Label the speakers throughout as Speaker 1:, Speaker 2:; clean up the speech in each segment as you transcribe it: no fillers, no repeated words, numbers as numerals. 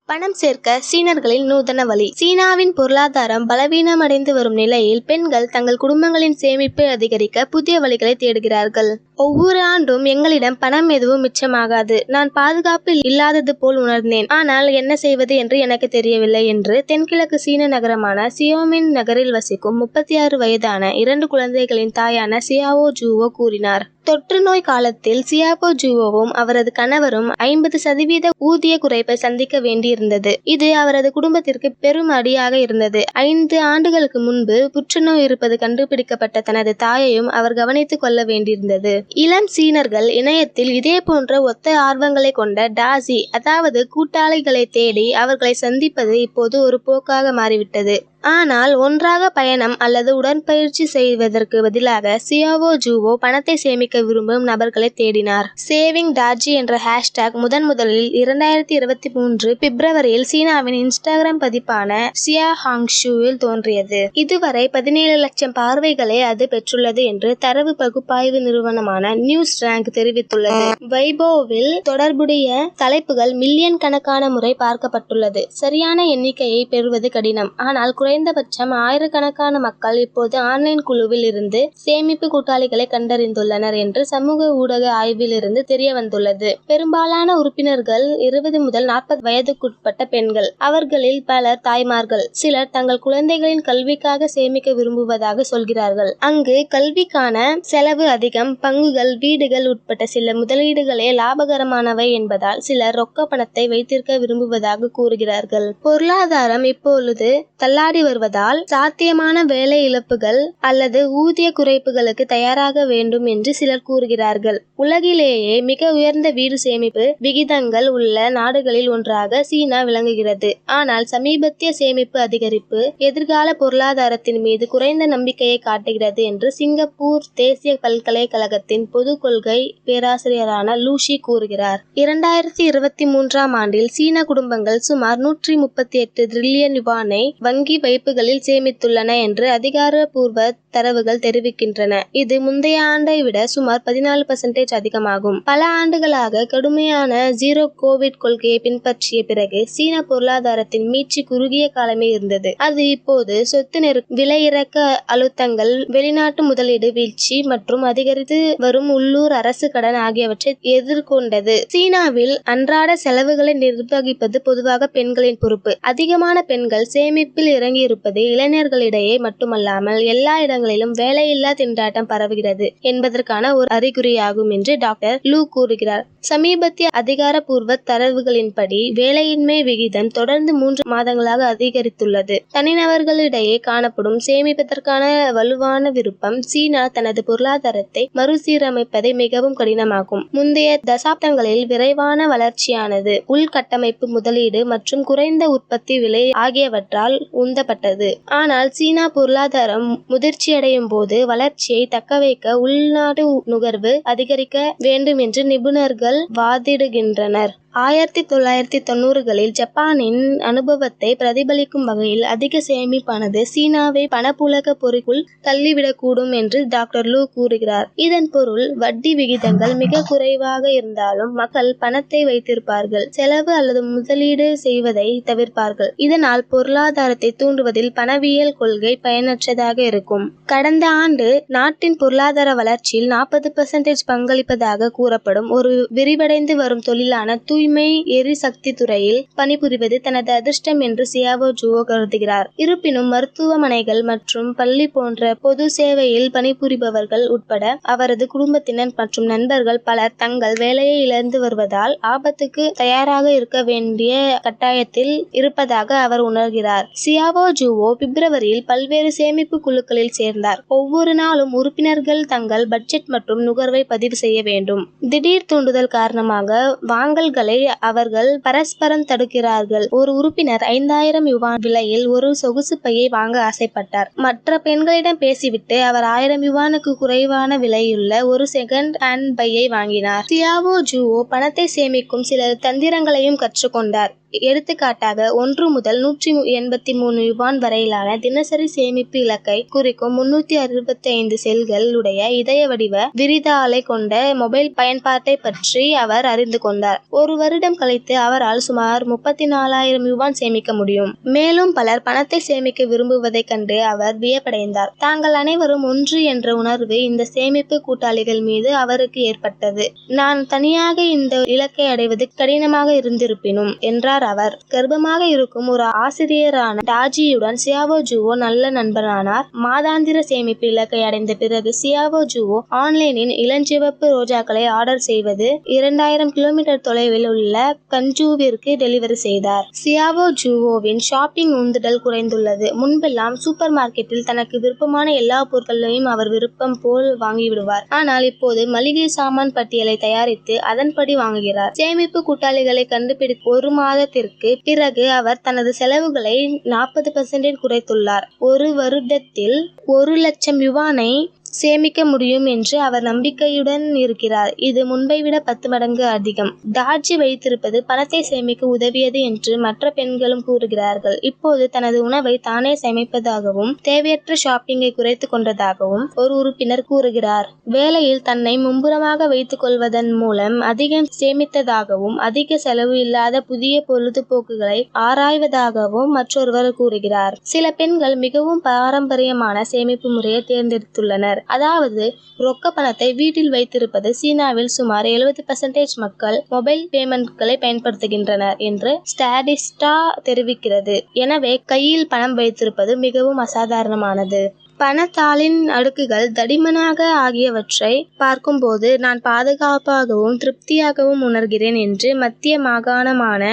Speaker 1: பணம் சேர்க்க சீனர்களின் நூதன வழி. சீனாவின் பொருளாதாரம் பலவீனமடைந்து வரும் நிலையில் பெண்கள் தங்கள் குடும்பங்களின் சேமிப்பை அதிகரிக்க புதிய வழிகளை தேடுகிறார்கள். ஒவ்வொரு ஆண்டும் எங்களிடம் பணம் எதுவும் மிச்சமாகாது. நான் பாதுகாப்பு இல்லாதது போல் உணர்ந்தேன். ஆனால் என்ன செய்வது என்று எனக்கு தெரியவில்லை என்று தென்கிழக்கு சீன நகரமான சியோமின் நகரில் வசிக்கும் 36 வயதான 2 குழந்தைகளின் தாயான சியாவோ ஜூவோ கூறினார். தொற்று நோய் காலத்தில் சியாவோ ஜூவோவும் அவரது கணவரும் 50% ஊதிய குறைப்பை சந்திக்க வேண்டியிருந்தது. இது அவரது குடும்பத்திற்கு பெரும் அடியாக இருந்தது. 5 ஆண்டுகளுக்கு முன்பு புற்றுநோய் இருப்பது கண்டுபிடிக்கப்பட்ட தனது தாயையும் அவர் கவனித்துக் கொள்ள வேண்டியிருந்தது. இளம் சீனர்கள் இணையத்தில் இதே போன்ற ஒத்த ஆர்வங்களை கொண்ட டாசி, அதாவது கூட்டாளிகளை தேடி அவர்களை சந்திப்பது இப்போது ஒரு போக்காக மாறிவிட்டது. ஆனால் ஒன்றாக பயணம் அல்லது உடற்பயிற்சி செய்வதற்கு பதிலாக சியாவோ ஜூவோ பணத்தை சேமிக்க விரும்பும் நபர்களை தேடினார். சேவிங் டாஜி என்ற ஹேஷ்டாக் முதலில் 2023 பிப்ரவரியில் சீனாவின் இன்ஸ்டாகிராம் பதிப்பான சியா ஹாங்ஷுவில் தோன்றியது. இதுவரை 17 லட்சம் பார்வைகளை அது பெற்றுள்ளது என்று தரவு பகுப்பாய்வு நிறுவனமான நியூஸ் ரேங்க் தெரிவித்துள்ளது. வைபோவில் தொடர்புடைய தலைப்புகள் மில்லியன் கணக்கான முறை பார்க்கப்பட்டுள்ளது. சரியான எண்ணிக்கையை பெறுவது கடினம். ஆனால் குறைந்தபட்சம் ஆயிரக்கணக்கான மக்கள் இப்போது ஆன்லைன் குழுவில் இருந்து சேமிப்பு கூட்டாளிகளை கண்டறிந்துள்ளனர் என்று சமூக ஊடக ஆய்வில் இருந்து தெரிய வந்துள்ளது. பெரும்பாலான உறுப்பினர்கள் 20 முதல் 40 வயதுக்குட்பட்ட பெண்கள். அவர்களில் பலர் தாய்மார்கள். சிலர் தங்கள் குழந்தைகளின் கல்விக்காக சேமிக்க விரும்புவதாக சொல்கிறார்கள். அங்கு கல்விக்கான செலவு அதிகம். பங்குகள், வீடுகள் உட்பட்ட சில முதலீடுகளே லாபகரமானவை என்பதால் சிலர் ரொக்க பணத்தை வைத்திருக்க விரும்புவதாக கூறுகிறார்கள். பொருளாதாரம் இப்பொழுது தள்ளாடி வருவதால் சாத்தியமான வேலை இழப்புகள் அல்லது ஊதிய குறைப்புகளுக்கு தயாராக வேண்டும் என்று சிலர் கூறுகிறார்கள். உலகிலேயே மிக உயர்ந்த வீடு சேமிப்பு விகிதங்கள் உள்ள நாடுகளில் ஒன்றாக சீனா விளங்குகிறது. ஆனால் சமீபத்திய சேமிப்பு அதிகரிப்பு எதிர்கால பொருளாதாரத்தின் மீது குறைந்த நம்பிக்கையை காட்டுகிறது என்று சிங்கப்பூர் தேசிய பல்கலைக்கழகத்தின் பொது கொள்கை பேராசிரியரான லூஷி கூறுகிறார். 2023ஆம் ஆண்டில் சீன குடும்பங்கள் சுமார் 138 டிரில்லியன் யுவானை வங்கி வைப்புகளில் சேமித்துள்ளன என்று அதிகாரப்பூர்வ தரவுகள் தெரிவிக்கின்றன. இது முந்தைய ஆண்டை விட சுமார் 14% அதிகமாகும். பல ஆண்டுகளாக கடுமையான ஜீரோ கோவிட் கொள்கையை பின்பற்றிய பிறகு சீன பொருளாதாரத்தின் மீட்சி குறுகிய காலமே இருந்தது. அது இப்போது சொத்து விலை இறக்க அழுத்தங்கள், வெளிநாட்டு முதலீடு வீழ்ச்சி மற்றும் அதிகரித்து வரும் உள்ளூர் அரசு கடன் ஆகியவற்றை எதிர்கொண்டது. சீனாவில் அன்றாட செலவுகளை நிர்வகிப்பது பொதுவாக பெண்களின் பொறுப்பு. அதிகமான பெண்கள் சேமிப்பில் இறங்கியிருப்பது இளைஞர்களிடையே மட்டுமல்லாமல் எல்லா இடங்களிலும் வேலையில்லா திண்டாட்டம் பரவுகிறது என்பதற்கான ஒரு அறிகுறியாகும் என்று டாக்டர் லூ கூறுகிறார். சமீபத்திய அதிகாரப்பூர்வ தரவுகளின்படி வேலையின்மை விகிதம் தொடர்ந்து 3 மாதங்களாக அதிகரித்துள்ளது. தனிநபர்களிடையே காணப்படும் சேமிப்பதற்கான வலுவான விருப்பம் சீனா தனது பொருளாதாரத்தை மறுசீரமைப்பதை மிகவும் கடினமாக்கும். முந்தைய தசாப்தங்களில் விரைவான வளர்ச்சியானது உள்கட்டமைப்பு, முதலீடு மற்றும் குறைந்த உற்பத்தி விலை ஆகியவற்றால் உந்தப்பட்டது. ஆனால் சீனா பொருளாதாரம் முதிர்ச்சியடையும் போது வளர்ச்சியை தக்கவைக்க உள்நாட்டு நுகர்வு அதிகரிக்க வேண்டும் என்று நிபுணர்கள் வாதிடுகின்றனர். 1990களில் ஜப்பானின் அனுபவத்தை பிரதிபலிக்கும் வகையில் அதிக சேமிப்பானது சீனாவை பணப்புழக்க பொறிக்குள் தள்ளிவிடக்கூடும் என்று டாக்டர் லூ கூறுகிறார். இதன் பொருள் வட்டி விகிதங்கள் மிக குறைவாக இருந்தாலும் மக்கள் பணத்தை வைத்திருப்பார்கள், செலவு அல்லது முதலீடு செய்வதை தவிர்ப்பார்கள். இதனால் பொருளாதாரத்தை தூண்டுவதில் பணவியல் கொள்கை பயனற்றதாக இருக்கும். கடந்த ஆண்டு நாட்டின் பொருளாதார வளர்ச்சியில் 40% பங்களிப்பதாக கூறப்படும் ஒரு விரிவடைந்து வரும் தொழிலான தூய்மை எரிசக்தி துறையில் பணிபுரிவது தனது அதிர்ஷ்டம் என்று சியாவோ ஜூவோ கருதுகிறார். இருப்பினும் மருத்துவமனைகள் மற்றும் பள்ளி போன்ற பொது சேவையில் பணிபுரிபவர்கள் உட்பட அவரது குடும்பத்தினர் மற்றும் நண்பர்கள் பலர் தங்கள் வேலையை இழந்து வருவதால் ஆபத்துக்கு தயாராக இருக்க வேண்டிய கட்டாயத்தில் இருப்பதாக அவர் உணர்கிறார். சியாவோ ஜூவோ பிப்ரவரியில் பல்வேறு சேமிப்பு குழுக்களில் சேர்ந்தார். ஒவ்வொரு நாளும் உறுப்பினர்கள் தங்கள் பட்ஜெட் மற்றும் நுகர்வை பதிவு செய்ய வேண்டும். திடீர் தூண்டுதல் காரணமாக வாங்கல்களை அவர்கள் பரஸ்பரம் தடுக்கிறார்கள். ஒரு உறுப்பினர் 5000 யுவான் விலையில் ஒரு சொகுசு பையை வாங்க ஆசைப்பட்டார். மற்ற பெண்களிடம் பேசிவிட்டு அவர் 1000 யுவானுக்கு குறைவான விலையுள்ள ஒரு செகண்ட் ஹேண்ட் பையை வாங்கினார். சியாவோ ஜூவோ பணத்தை சேமிக்கும் சில தந்திரங்களையும் கற்றுக்கொண்டார். எடுத்துக்காட்டாக 1 முதல் 183 யுவான் வரையிலான தினசரி சேமிப்பு இலக்கை குறிக்கும் 365 செல்கள் உடைய இதய வடிவ விரிதாளை கொண்ட மொபைல் பயன்பாட்டை பற்றி அவர் அறிந்து கொண்டார். ஒரு வருடம் கழித்து அவரால் சுமார் 34,000 யுவான் சேமிக்க முடியும். மேலும் பலர் பணத்தை சேமிக்க விரும்புவதைக் கண்டு அவர் வியப்படைந்தார். தாங்கள் அனைவரும் ஒன்று என்ற உணர்வு இந்த சேமிப்பு கூட்டாளிகள் மீது அவருக்கு ஏற்பட்டது. நான் தனியாக இந்த இலக்கை அடைவது கடினமாக இருந்திருப்பினும் என்றார் அவர். கர்ப்பமாக இருக்கும் ஒரு ஆசிரியரான டாஜியுடன் சியாவோ ஜுவோ நல்ல நண்பனானார். மாதாந்திர சேமிப்பு இலக்கை அடைந்த பிறகு சியாவோ ஜுவோ ஆன்லைனில் இளஞ்சிவப்பு ரோஜாக்களை ஆர்டர் செய்வது 2000 கிலோமீட்டர் தொலைவில் உள்ள கன்ஜூவிற்கு டெலிவரி செய்தார். சியாவோ ஜுவோவின் ஷாப்பிங் உந்துதல் குறைந்துள்ளது. முன்பெல்லாம் சூப்பர் மார்க்கெட்டில் தனக்கு விருப்பமான எல்லா பொருட்களையும் அவர் விருப்பம் போல் வாங்கிவிடுவார். ஆனால் இப்போது மளிகை சாமான் பட்டியலை தயாரித்து அதன்படி வாங்குகிறார். சேமிப்பு கூட்டாளிகளை கண்டுபிடித்து 1 மாதத்திற்கு பிறகு அவர் தனது செலவுகளை 40% குறைத்துள்ளார். ஒரு வருடத்தில் 1,00,000 யுவானை சேமிக்க முடியும் என்று அவர் நம்பிக்கையுடன் இருக்கிறார். இது முன்பை விட 10 மடங்கு அதிகம். டாஜி வைத்திருப்பது பணத்தை சேமிக்க உதவியது என்று மற்ற பெண்களும் கூறுகிறார்கள். இப்போது தனது உணவை தானே சமைப்பதாகவும் தேவையற்ற ஷாப்பிங்கை குறைத்து கொண்டதாகவும் ஒரு உறுப்பினர் கூறுகிறார். வேலையில் தன்னை மும்புறமாக வைத்துக் கொள்வதன் மூலம் அதிகம் சேமித்ததாகவும் அதிக செலவு இல்லாத புதிய பொழுதுபோக்குகளை ஆராய்வதாகவும் மற்றொருவர் கூறுகிறார். சில பெண்கள் மிகவும் பாரம்பரியமான சேமிப்பு முறையை தேர்ந்தெடுத்துள்ளனர். அதாவது ரொக்க பணத்தை வீட்டில் வைத்திருப்பது. சீனாவில் சுமார் 70% மக்கள் மொபைல் பேமெண்ட்களை பயன்படுத்துகின்றனர் என்று ஸ்டாடிஸ்டா தெரிவிக்கிறது. எனவே கையில் பணம் வைத்திருப்பது மிகவும் அசாதாரணமானது. பணத்தாளின் அடுக்குகள் தடிமனாக ஆகியவற்றை பார்க்கும்போது நான் பாதுகாப்பாகவும் திருப்தியாகவும் உணர்கிறேன் என்று மத்திய மாகாணமான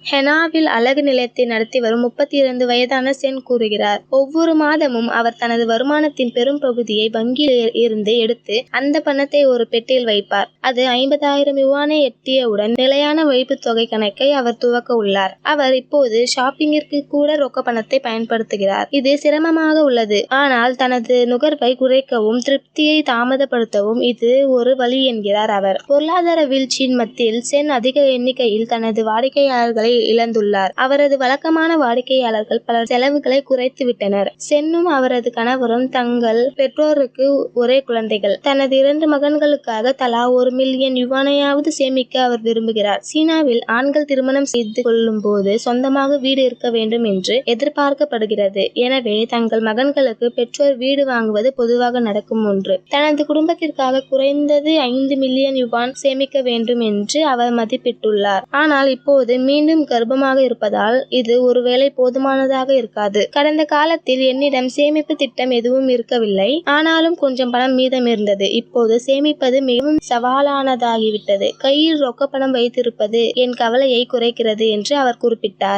Speaker 1: ஹெனாவில் அழகு நிலையத்தை நடத்தி வரும் 32 வயதான சென் கூறுகிறார். ஒவ்வொரு மாதமும் அவர் தனது வருமானத்தின் பெரும் பகுதியை வங்கியில் இருந்து எடுத்து அந்த பணத்தை ஒரு பெட்டியில் வைப்பார். அது 50,000 யுவானை எட்டியவுடன் நிலையான வைப்பு தொகை கணக்கை அவர் துவக்க உள்ளார். அவர் இப்போது ஷாப்பிங்கிற்கு கூட ரொக்க பணத்தை பயன்படுத்துகிறார். இது சிரமமாக உள்ளது. ஆனால் தனது நுகர்வை குறைக்கவும் திருப்தியை தாமதப்படுத்தவும் இது ஒரு வழி என்கிறார் அவர். பொருளாதார வீழ்ச்சியின் மத்தியில் சென் அதிக எண்ணிக்கையில் தனது வாடிக்கையாளர்களை இழந்துள்ளார். அவரது வழக்கமான வாடிக்கையாளர்கள் பல செலவுகளை குறைத்து விட்டனர். சென்னும் அவரது கணவரும் தங்கள் பெற்றோருக்கு ஒரே குழந்தைகள். தனது 2 மகன்களுக்காக தலா 1 மில்லியன் யுவானையாவது சேமிக்க அவர் விரும்புகிறார். சீனாவில் ஆண்கள் திருமணம் செய்து கொள்ளும் போது சொந்தமாக வீடு இருக்க வேண்டும் என்று எதிர்பார்க்கப்படுகிறது. எனவே தங்கள் மகன்களுக்கு பெற்றோர் வீடு வாங்குவது பொதுவாக நடக்கும் ஒன்று. தனது குடும்பத்திற்காக குறைந்தது 5 மில்லியன் யுவான் சேமிக்க வேண்டும் என்று அவர் மதிப்பிட்டுள்ளார். ஆனால் இப்போது மீண்டும் கர்ப்பமாக இருப்பதால் இது ஒருவேளை போதுமானதாக இருக்காது. கடந்த காலத்தில் என்னிடம் சேமிப்பு திட்டம் எதுவும் இருக்கவில்லை. ஆனாலும் கொஞ்சம் பணம் மீதம் இருந்தது. இப்போது சேமிப்பது மிகவும் சவாலானதாகிவிட்டது. கையில் ரொக்க பணம் வைத்திருப்பது என் கவலையை குறைக்கிறது என்று அவர் குறிப்பிட்டார்.